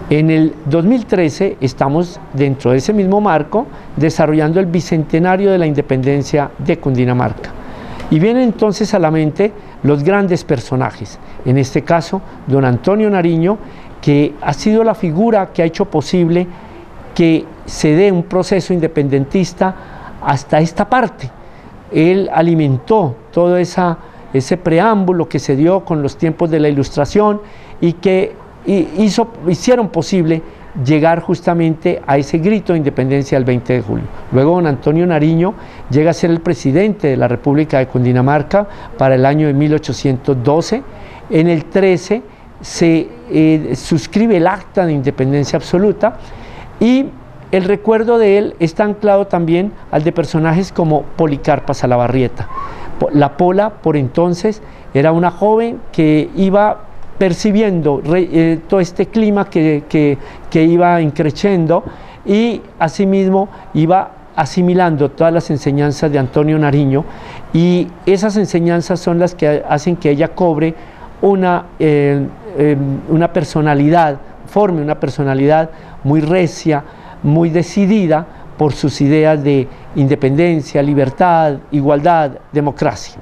En el 2013 estamos dentro de ese mismo marco desarrollando el bicentenario de la independencia de Cundinamarca. Y vienen entonces a la mente los grandes personajes, en este caso don Antonio Nariño, que ha sido la figura que ha hecho posible que se dé un proceso independentista hasta esta parte. Él alimentó todo ese preámbulo que se dio con los tiempos de la Ilustración y que hicieron posible llegar justamente a ese grito de independencia del 20 de julio. Luego don Antonio Nariño llega a ser el presidente de la República de Cundinamarca para el año de 1812. En el 13 se suscribe el acta de independencia absoluta y el recuerdo de él está anclado también al de personajes como Policarpa Salabarrieta. La Pola, por entonces, era una joven que iba percibiendo todo este clima que iba increciendo y asimismo iba asimilando todas las enseñanzas de Antonio Nariño, y esas enseñanzas son las que hacen que ella cobre una personalidad, forme una personalidad muy recia, muy decidida por sus ideas de independencia, libertad, igualdad, democracia.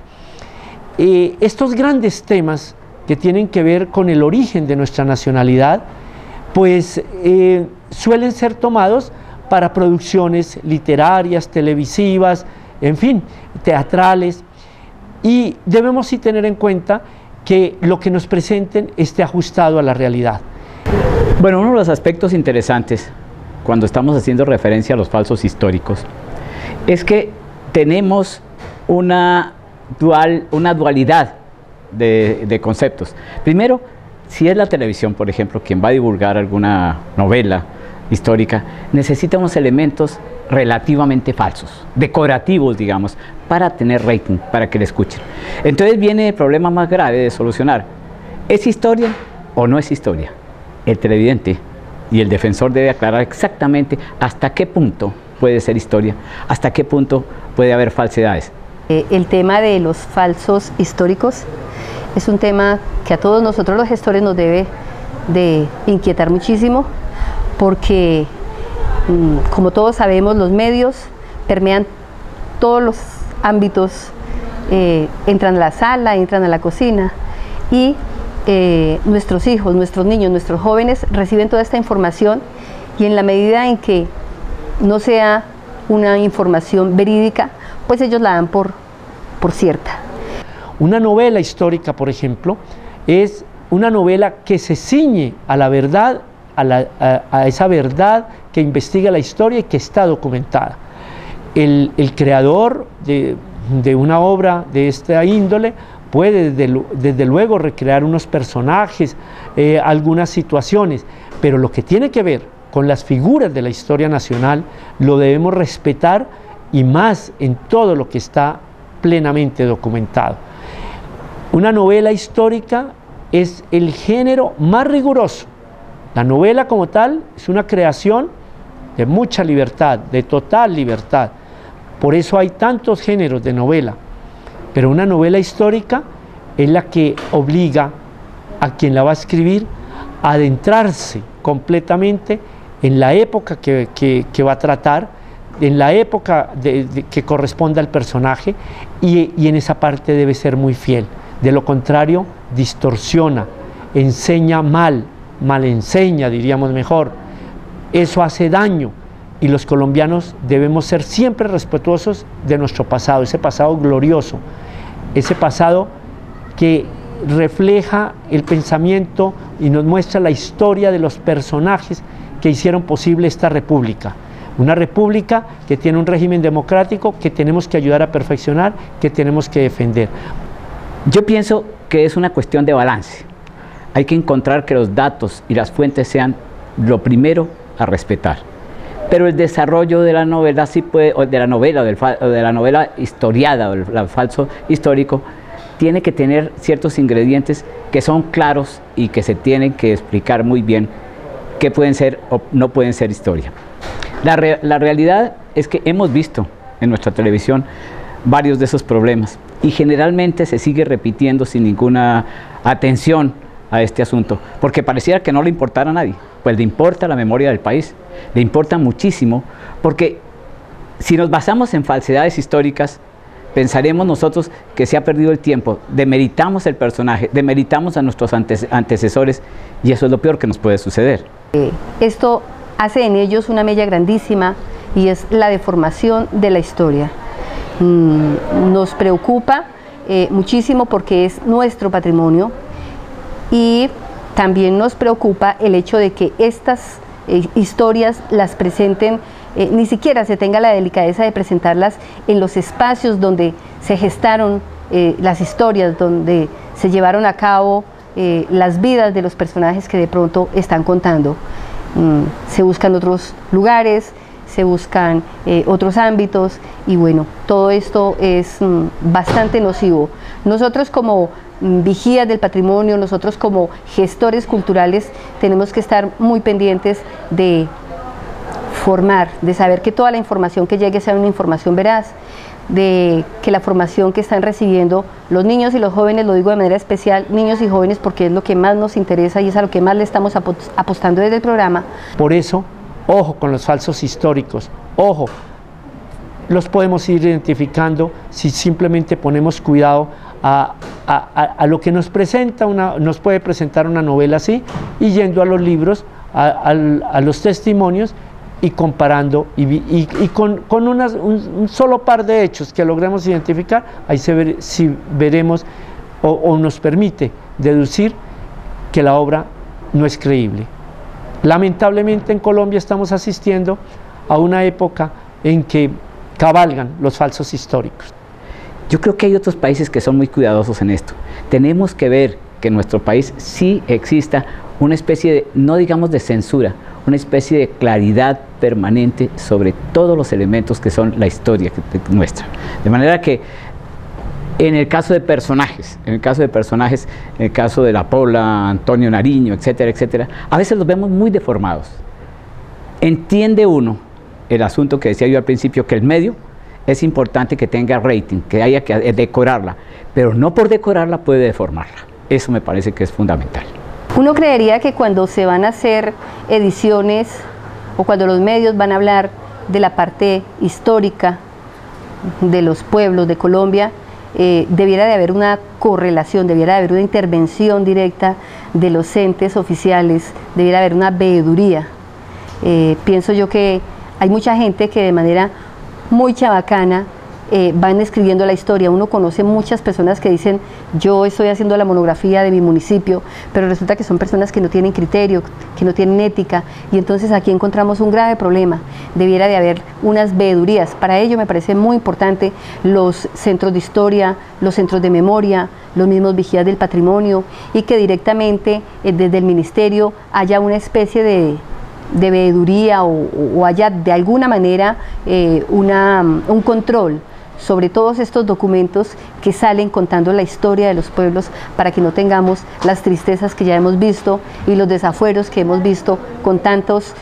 Estos grandes temas que tienen que ver con el origen de nuestra nacionalidad, pues suelen ser tomados para producciones literarias, televisivas, en fin, teatrales, y debemos sí tener en cuenta que lo que nos presenten esté ajustado a la realidad. Bueno, uno de los aspectos interesantes cuando estamos haciendo referencia a los falsos históricos es que tenemos una dualidad de conceptos. Primero, si es la televisión, por ejemplo, quien va a divulgar alguna novela histórica, necesita unos elementos relativamente falsos, decorativos, digamos, para tener rating, para que le escuchen. Entonces viene el problema más grave de solucionar. ¿Es historia o no es historia? El televidente y el defensor debe aclarar exactamente hasta qué punto puede ser historia, hasta qué punto puede haber falsedades. El tema de los falsos históricos es un tema que a todos nosotros los gestores nos debe de inquietar muchísimo, porque como todos sabemos, los medios permean todos los ámbitos, entran a la sala, entran a la cocina, y nuestros hijos, nuestros niños, nuestros jóvenes reciben toda esta información, y en la medida en que no sea una información verídica, pues ellos la dan por cierta. Una novela histórica, por ejemplo, es una novela que se ciñe a la verdad, a esa verdad que investiga la historia y que está documentada. El creador de una obra de esta índole puede desde luego recrear unos personajes, algunas situaciones, pero lo que tiene que ver con las figuras de la historia nacional lo debemos respetar, y más en todo lo que está plenamente documentado. Una novela histórica es el género más riguroso. La novela como tal es una creación de mucha libertad, de total libertad. Por eso hay tantos géneros de novela. Pero una novela histórica es la que obliga a quien la va a escribir a adentrarse completamente en la época que va a tratar, en la época que corresponde al personaje, y en esa parte debe ser muy fiel. De lo contrario, distorsiona, enseña mal enseña, diríamos mejor. Eso hace daño, y los colombianos debemos ser siempre respetuosos de nuestro pasado, ese pasado glorioso, ese pasado que refleja el pensamiento y nos muestra la historia de los personajes que hicieron posible esta república. Una república que tiene un régimen democrático que tenemos que ayudar a perfeccionar, que tenemos que defender. Yo pienso que es una cuestión de balance. Hay que encontrar que los datos y las fuentes sean lo primero a respetar. Pero el desarrollo de la novela sí puede, o de la novela historiada, o del falso histórico, tiene que tener ciertos ingredientes que son claros y que se tienen que explicar muy bien qué pueden ser o no pueden ser historia. La realidad es que hemos visto en nuestra televisión varios de esos problemas, y generalmente se sigue repitiendo sin ninguna atención a este asunto, porque pareciera que no le importara a nadie. pues le importa la memoria del país, le importa muchísimo, porque si nos basamos en falsedades históricas, pensaremos nosotros que se ha perdido el tiempo, demeritamos el personaje, demeritamos a nuestros antecesores, y eso es lo peor que nos puede suceder. Esto hace en ellos una mella grandísima, y es la deformación de la historia. Nos preocupa muchísimo porque es nuestro patrimonio, y también nos preocupa el hecho de que estas historias las presenten, ni siquiera se tenga la delicadeza de presentarlas en los espacios donde se gestaron las historias, donde se llevaron a cabo las vidas de los personajes que de pronto están contando. Se buscan otros lugares, se buscan otros ámbitos, y bueno, todo esto es bastante nocivo. Nosotros como vigías del patrimonio, nosotros como gestores culturales, tenemos que estar muy pendientes de formar, de saber que toda la información que llegue sea una información veraz, de que la formación que están recibiendo los niños y los jóvenes, lo digo de manera especial, niños y jóvenes, porque es lo que más nos interesa y es a lo que más le estamos apostando desde el programa. Por eso, ojo con los falsos históricos, ojo, los podemos ir identificando si simplemente ponemos cuidado a lo que nos presenta, nos puede presentar una novela así, y yendo a los libros, a los testimonios, y comparando, y con un solo par de hechos que logremos identificar, ahí si veremos o nos permite deducir que la obra no es creíble. Lamentablemente en Colombia estamos asistiendo a una época en que cabalgan los falsos históricos. Yo creo que hay otros países que son muy cuidadosos en esto. Tenemos que ver que en nuestro país sí exista una especie de, no digamos de censura, una especie de claridad permanente sobre todos los elementos que son la historia nuestra. De manera que en el caso de personajes, en el caso de La Pola, Antonio Nariño, etcétera, etcétera, a veces los vemos muy deformados. Entiende uno el asunto que decía yo al principio, que el medio es importante que tenga rating, que haya que decorarla, pero no por decorarla puede deformarla. Eso me parece que es fundamental. Uno creería que cuando se van a hacer ediciones o cuando los medios van a hablar de la parte histórica de los pueblos de Colombia, debiera de haber una correlación, debiera de haber una intervención directa de los entes oficiales, debiera haber una veeduría. Pienso yo que hay mucha gente que de manera muy chabacana van escribiendo la historia. Uno conoce muchas personas que dicen: yo estoy haciendo la monografía de mi municipio, pero resulta que son personas que no tienen criterio, que no tienen ética, y entonces aquí encontramos un grave problema. Debiera de haber unas veedurías. Para ello me parece muy importante los centros de historia, los centros de memoria, los mismos vigías del patrimonio, y que directamente desde el ministerio haya una especie de veeduría o haya de alguna manera un control sobre todos estos documentos que salen contando la historia de los pueblos, para que no tengamos las tristezas que ya hemos visto y los desafueros que hemos visto con tantos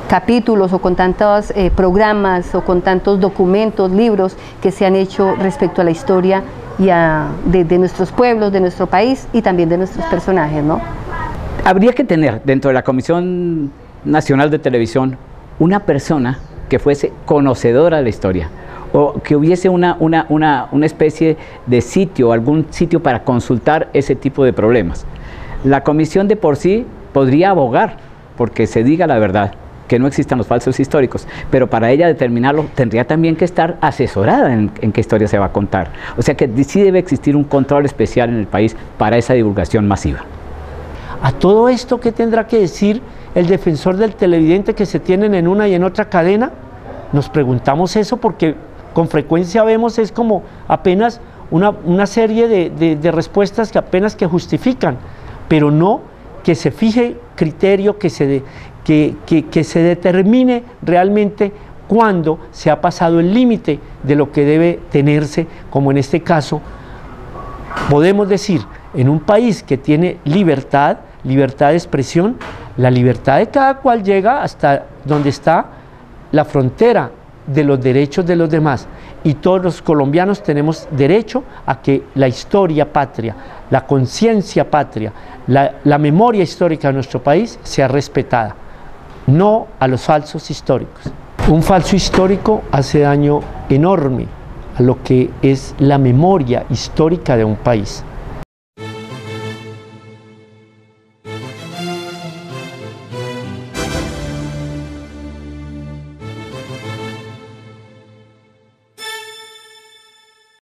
capítulos o con tantos programas o con tantos documentos, libros que se han hecho respecto a la historia y de nuestros pueblos, de nuestro país y también de nuestros personajes, ¿no? Habría que tener dentro de la Comisión Nacional de Televisión una persona que fuese conocedora de la historia, o que hubiese una especie de sitio, algún sitio para consultar ese tipo de problemas. La comisión de por sí podría abogar porque se diga la verdad, que no existan los falsos históricos, pero para ella determinarlo tendría también que estar asesorada en qué historia se va a contar. O sea que sí debe existir un control especial en el país para esa divulgación masiva. A todo esto, ¿qué tendrá que decir el defensor del televidente que se tienen en una y en otra cadena? Nos preguntamos eso porque con frecuencia vemos es como apenas una serie de respuestas que apenas que justifican, pero no que se fije criterio, que se determine realmente cuándo se ha pasado el límite de lo que debe tenerse, como en este caso podemos decir, en un país que tiene libertad de expresión, la libertad de cada cual llega hasta donde está la frontera de los derechos de los demás. y todos los colombianos tenemos derecho a que la historia patria, la conciencia patria, la memoria histórica de nuestro país sea respetada, no a los falsos históricos. Un falso histórico hace daño enorme a lo que es la memoria histórica de un país.